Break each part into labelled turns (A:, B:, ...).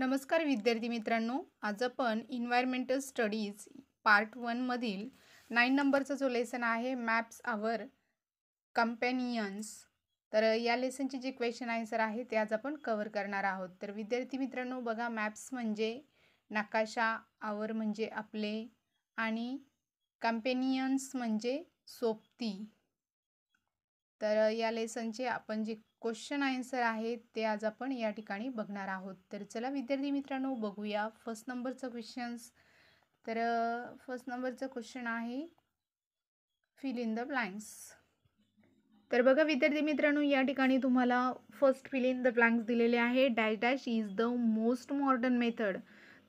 A: नमस्कार विद्यार्थी मित्रांनो, आज आपण इन्व्हायरमेंटल स्टडीज पार्ट 1 मधील 9 नंबरचा जो लेसन आहे मॅप्स आवर कंपॅनियन्स, तर या लेसनचे जे क्वेश्चन आन्सर आहे ते आज आपण कव्हर करणार आहोत. तर विद्यार्थी मित्रांनो बघा, मॅप्स म्हणजे नकाशा, आवर म्हणजे आपले आणि कंपॅनियन्स म्हणजे सोबती. तर या लेसनचे आपण जे क्वेश्चन आन्सर आहेत ते आज आपण या ठिकाणी बघणार आहोत. तर चला विद्यार्थी मित्रांनो बघूया फर्स्ट नंबरचा क्वेश्चन्स. तर फर्स्ट नंबरचा क्वेश्चन आहे फिल इन द ब्लँक्स. तर बघा विद्यार्थी मित्रांनो, या ठिकाणी तुम्हाला first fill in the blanks दिलेले आहे. Dash dash is the most modern method.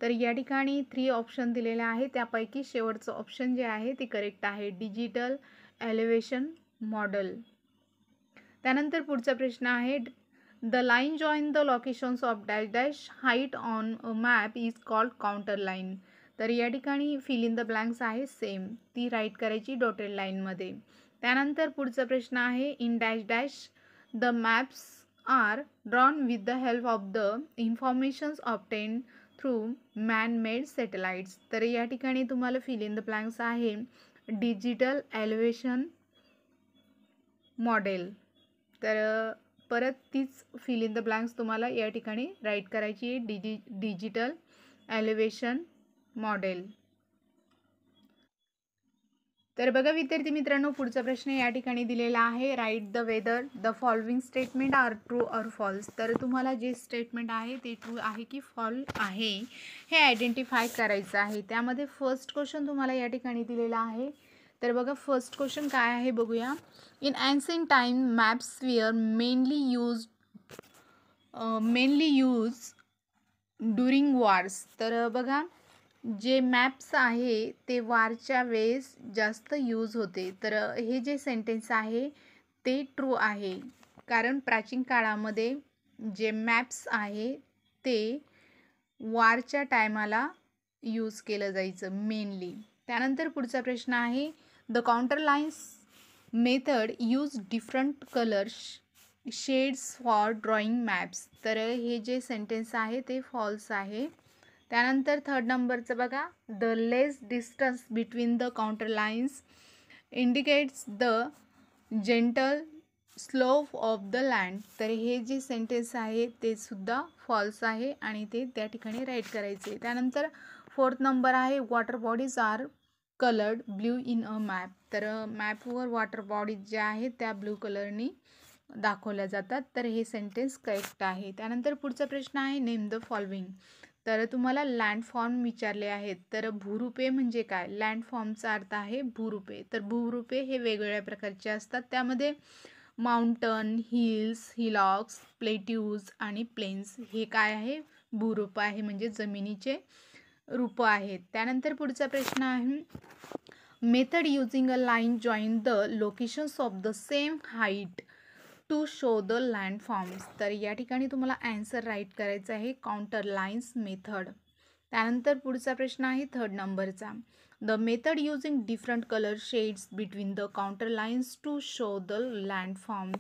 A: तर या ठिकाणी 3 ऑप्शन दिलेले आहे, त्यापैकी शेवटचं ऑप्शन जे आहे ते करेक्ट आहे, डिजिटल एलिव्हेशन मॉडेल. त्यानंतर पुढचा प्रश्न आहे, the line join the locations of dash dash height on a map is called contour line. तर या ठिकाणी फिल इन द ब्लँक्स आहे सेम, ती राईट करायची डॉटेड लाईनमध्ये. त्यानंतर पुढचा प्रश्न आहे, in dash dash the maps are drawn with the help of the informations obtain through man made satellites. तर या ठिकाणी तुम्हाला फिल इन द ब्लँक्स आहे डिजिटल एलिव्हेशन मॉडेल. तर परत तीच फिल इन द ब्लँक्स तुम्हाला या ठिकाणी राईट करायची आहे, डिजिटल एलिव्हेशन मॉडेल. तर बघा विद्यार्थी मित्रांनो, पुढचा प्रश्न या ठिकाणी दिलेला आहे, write the whether the following statement are true or false. तर तुम्हाला जे स्टेटमेंट आहे ते ट्रू आहे की फॉल्स आहे हे आयडेंटिफाय करायचं आहे. त्यामध्ये फर्स्ट क्वेश्चन तुम्हाला या ठिकाणी दिलेला आहे. तर बघा फर्स्ट क्वेश्चन काय आहे बघूया. In ancient time maps were mainly use during wars. तर बघा जे मॅप्स आहे ते वारच्या वेळेस जास्त यूज होते. तर हे जे सेंटेन्स आहे ते ट्रू आहे, कारण प्राचीन काळामध्ये जे मॅप्स आहे ते वारच्या टायमाला यूज केलं जायचं मेनली. त्यानंतर पुढचा प्रश्न आहे, the contour lines method use different colours shades for drawing maps. तर हे जे सेंटेन्स आहे ते फॉल्स आहे. त्यानंतर थर्ड नंबरचं बघा, the less distance between the contour lines indicates the gentle slope of the land. तर हे जे सेंटेन्स आहे ते सुद्धा फॉल्स आहे आणि ते त्या ठिकाणी राईट करायचे. त्यानंतर फोर्थ नंबर आहे, water bodies are coloured blue in a map. तर मॅपवर वॉटर बॉडीज ज्या आहेत त्या ब्ल्यू कलरनी दाखवल्या जातात. तर हे सेंटेन्स करेक्ट आहे. त्यानंतर पुढचा प्रश्न आहे, नेम द फॉलोइंग. तर तुम्हाला लँडफॉर्म विचारले आहेत. तर भूरूपे म्हणजे काय? लँडफॉर्मचा अर्थ आहे भूरूपे. तर भूरूपे हे वेगवेगळ्या प्रकारचे असतात, त्यामध्ये माउंटन, हिल्स, हिलॉक्स, प्लेट्यूज आणि प्लेन्स हे काय आहे? भूरूप आहे, म्हणजे जमिनीचे रूप आहेत. त्यानंतर पुढचा प्रश्न आहे, method using a line join the locations of the same height to show the landforms. तर या ठिकाणी तुम्हाला ॲन्सर राईट करायचं आहे, काउंटर लाईन्स मेथड. त्यानंतर पुढचा प्रश्न आहे थर्ड नंबरचा, the method using different colour shades between the contour lines to show the landform.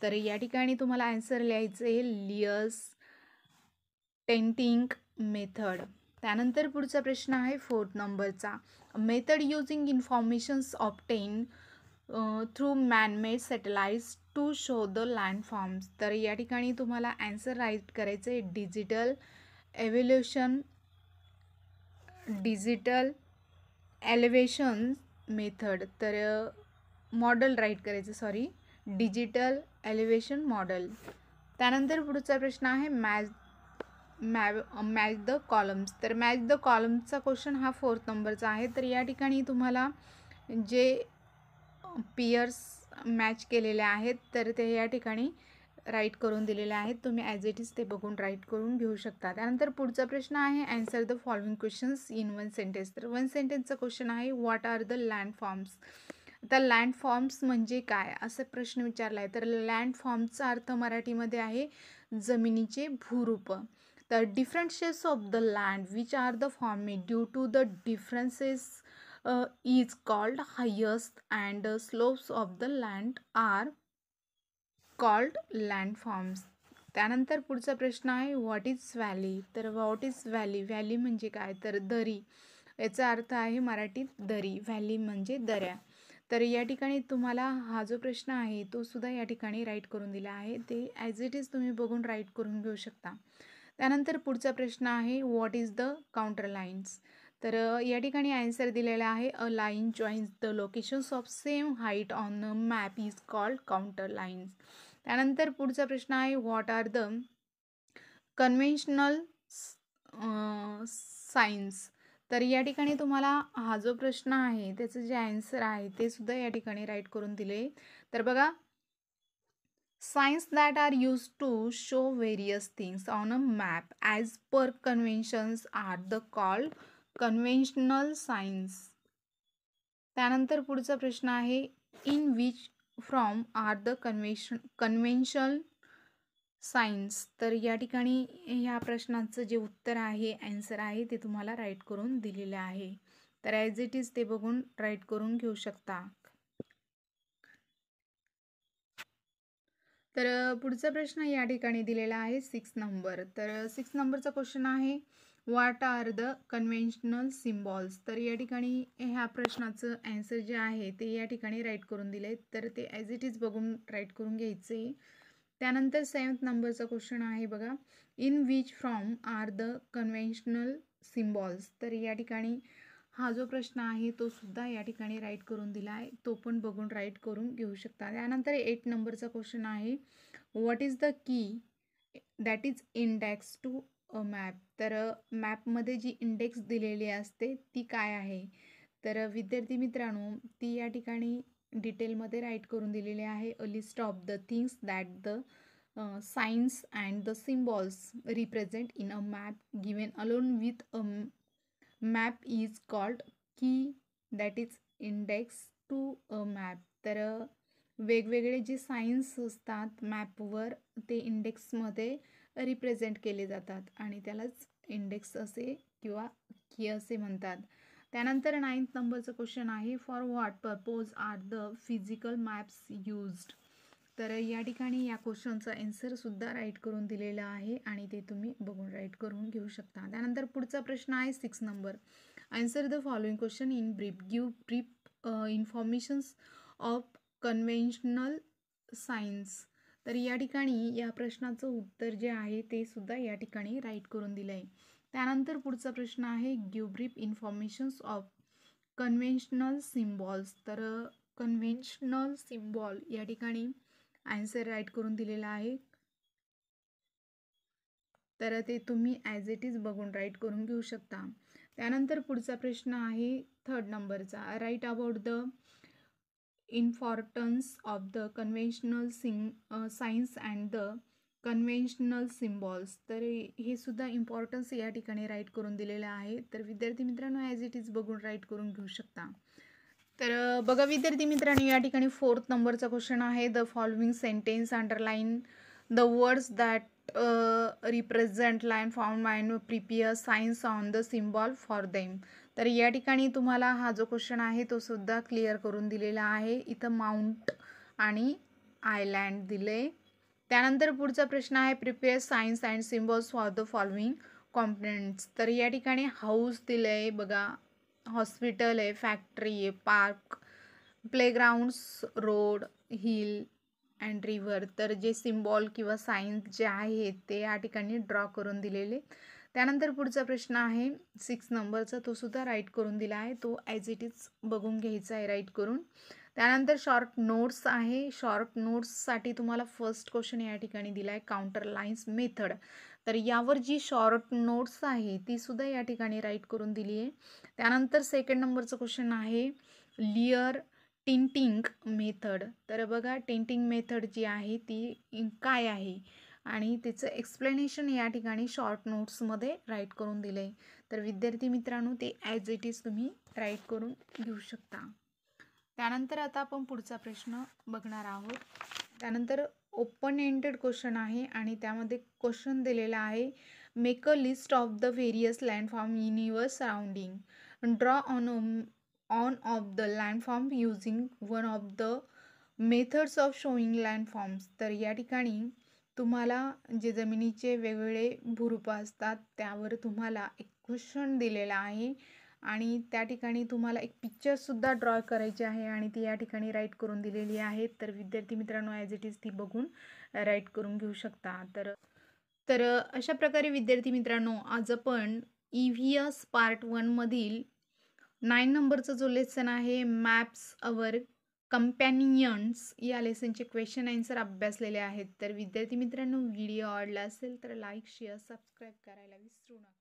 A: तर या ठिकाणी तुम्हाला ॲन्सर लिहायचं आहे, लियस टेंटिंग मेथड. त्यानंतर पुढचा प्रश्न आहे फोर्थ नंबरचा, method using informations obtain through manmade satellites to show the landforms. तर या ठिकाणी तुम्हाला ॲन्सर राईट करायचं आहे, डिजिटल एलिव्हेशन मेथड. तर मॉडेल राईट करायचं, डिजिटल एलिव्हेशन मॉडेल. त्यानंतर पुढचा प्रश्न आहे, मॅच द कॉलम्स. तर मॅच द कॉलम्सचा क्वेश्चन हा फोर्थ नंबरचा आहे. तर या ठिकाणी तुम्हाला जे पियर्स मॅच केलेले आहेत तर ते या ठिकाणी राईट करून दिलेले आहेत. तुम्ही ॲज इट इज ते बघून राईट करून घेऊ शकता. त्यानंतर पुढचा प्रश्न आहे, answer the following questions in one sentence. तर वन सेंटेन्सचा क्वेश्चन आहे, व्हॉट आर द लँडफॉर्म्स. आता लँडफॉर्म्स म्हणजे काय असा प्रश्न विचारला आहे. तर लँडफॉर्मचा अर्थ मराठीमध्ये आहे जमिनीचे भूरूप. तर different shapes of the land which are the formed due to the differences is called highest and slopes of the land are called landforms. त्यानंतर पुढचा प्रश्न आहे व्हॉट इज व्हॅली. तर व्हॉट इज व्हॅली, व्हॅली म्हणजे काय तर दरी, याचा अर्थ आहे मराठीत दरी, व्हॅली म्हणजे दऱ्या. तर या ठिकाणी तुम्हाला हा जो प्रश्न आहे तो सुद्धा या ठिकाणी राईट करून दिला आहे, ते ॲज इट इज तुम्ही बघून राईट करून घेऊ शकता. त्यानंतर पुढचा प्रश्न आहे what is the contour lines. तर या ठिकाणी आन्सर दिलेला आहे a line joins the locations of same height on a map is called contour lines. त्यानंतर पुढचा प्रश्न आहे what are the conventional signs. तर या ठिकाणी तुम्हाला हा जो प्रश्न आहे त्याचं जे आन्सर आहे ते सुद्धा या ठिकाणी राईट करून दिले. तर बघा, signs that are used to show various things on a map as per conventions are the called conventional signs. त्यानंतर पुढचा प्रश्न आहे in which from are the conventional signs. तर या ठिकाणी ह्या प्रश्नाचं जे उत्तर आहे, आन्सर आहे, ते तुम्हाला राईट करून दिलेलं आहे. तर ॲज इट इज ते बघून राईट करून घेऊ शकता. तर पुढचा प्रश्न या ठिकाणी दिलेला आहे 6 नंबर. तर 6 नंबरचा क्वेश्चन आहे what are the conventional symbols. तर या ठिकाणी ह्या प्रश्नाचं आन्सर जे आहे ते या ठिकाणी राईट करून दिले, तर ते ॲज इट इज बघून राईट करून घ्यायचे. त्यानंतर 7 नंबरचा क्वेश्चन आहे बघा, in which from are the conventional symbols. तर या ठिकाणी हा जो प्रश्न आहे तो सुद्धा या ठिकाणी राईट करून दिला आहे, तो पण बघून राईट करून घेऊ शकता. त्यानंतर 8 नंबरचा क्वेश्चन आहे what is the key that is index to a map. तर मॅपमध्ये जी इंडेक्स दिलेली असते ती काय आहे. तर विद्यार्थी मित्रांनो, ती या ठिकाणी डिटेलमध्ये राईट करून दिलेली आहे. अ list of the things that the signs and the symbols represent in a map given along with a map is called key that is index to a map. तर वेगवेगळे जे सायन्स असतात मॅपवर ते इंडेक्समध्ये रिप्रेझेंट केले जातात आणि त्यालाच इंडेक्स असे किंवा की असे म्हणतात. त्यानंतर 9th नंबरचं क्वेश्चन आहे for what purpose are the physical maps used. तर या ठिकाणी या क्वेश्चनचा आन्सरसुद्धा राईट करून दिलेला आहे आणि ते तुम्ही बघून राईट करून घेऊ शकता. त्यानंतर पुढचा प्रश्न आहे 6 number. Answer the following question in brief. Give brief informations of conventional signs. तर या ठिकाणी या प्रश्नाचं उत्तर जे आहे ते सुद्धा या ठिकाणी राईट करून दिलं आहे. त्यानंतर पुढचा प्रश्न आहे give brief informations of conventional symbols. तर कन्व्हेन्शनल सिम्बॉल या ठिकाणी आन्सर राईट करून दिलेला आहे, तर ते तुम्ही ॲज इट इज बघून राईट करून घेऊ शकता. त्यानंतर पुढचा प्रश्न आहे 3rd नंबरचा. Write about the importance of the conventional signs and the conventional symbols. तर हे सुद्धा इम्पॉर्टन्स या ठिकाणी राईट करून दिलेलं आहे. तर विद्यार्थी मित्रांनो ॲज इट इज बघून राईट करून घेऊ शकता. तर बघा विद्यार्थी मित्रांनो, या ठिकाणी 4th नंबरचा क्वेश्चन आहे the following sentence underline the words that represent line found and prepare science on the symbol for them. तर या ठिकाणी तुम्हाला हा जो क्वेश्चन आहे तो सुद्धा क्लिअर करून दिलेला आहे. इथं माउंट आणि आयलँड दिले. त्यानंतर पुढचा प्रश्न आहे prepare science and symbols for the following components. तर या ठिकाणी हाऊस दिलं आहे बघा, हॉस्पिटल आहे, फॅक्टरी आहे, park, playgrounds, road, hill and river. तर जे सिम्बॉल किंवा सायन्स जे आहे ते या ठिकाणी ड्रॉ करून दिलेले. त्यानंतर पुढचा प्रश्न आहे 6 नंबरचा, तो सुद्धा राईट करून दिला आहे, तो ॲज इट इज बघून घ्यायचा आहे राईट करून. त्यानंतर शॉर्ट नोट्स आहे. शॉर्ट नोट्ससाठी तुम्हाला फर्स्ट क्वेश्चन या ठिकाणी दिला आहे काउंटर लाईन्स मेथड. तर यावर जी शॉर्ट नोट्स आहे ती सुद्धा या ठिकाणी राईट करून दिली आहे. त्यानंतर 2nd नंबरचं क्वेश्चन आहे लिअर टिंटिंग मेथड. तर बघा टिंटिंग मेथड जी आहे ती काय आहे आणि त्याचं एक्सप्लेनेशन या ठिकाणी शॉर्ट नोट्समध्ये राईट करून दिलं आहे. तर विद्यार्थी मित्रांनो ते ॲज इट इज तुम्ही राईट करून घेऊ शकता. त्यानंतर आता आपण पुढचा प्रश्न बघणार आहोत. त्यानंतर ओपन एंडेड क्वेश्चन आहे आणि त्यामध्ये क्वेश्चन दिलेला आहे make a list of the various landform in your surrounding. Draw on of the landform using one of the methods of showing landforms. तर या ठिकाणी तुम्हाला जे जमिनीचे वेगवेगळे भूरूप असतात त्यावर तुम्हाला एक क्वेश्चन दिलेला आहे आणि त्या ठिकाणी तुम्हाला एक पिक्चरसुद्धा ड्रॉ करायची आहे आणि ती या ठिकाणी राईट करून दिलेली आहे. तर विद्यार्थी मित्रांनो ॲज इट इज ती बघून राईट करून घेऊ शकता. तर तर अशा प्रकारे विद्यार्थी मित्रांनो आज आपण EVS पार्ट 1 मधील 9 नंबरचा जो लेसन आहे मॅप्स अवर कंपॅनियन्स या लेसनचे क्वेश्चन आन्सर अभ्यासलेले आहेत. तर विद्यार्थी मित्रांनो व्हिडिओ आवडला असेल तर लाईक शेअर सबस्क्राईब करायला विसरू नका.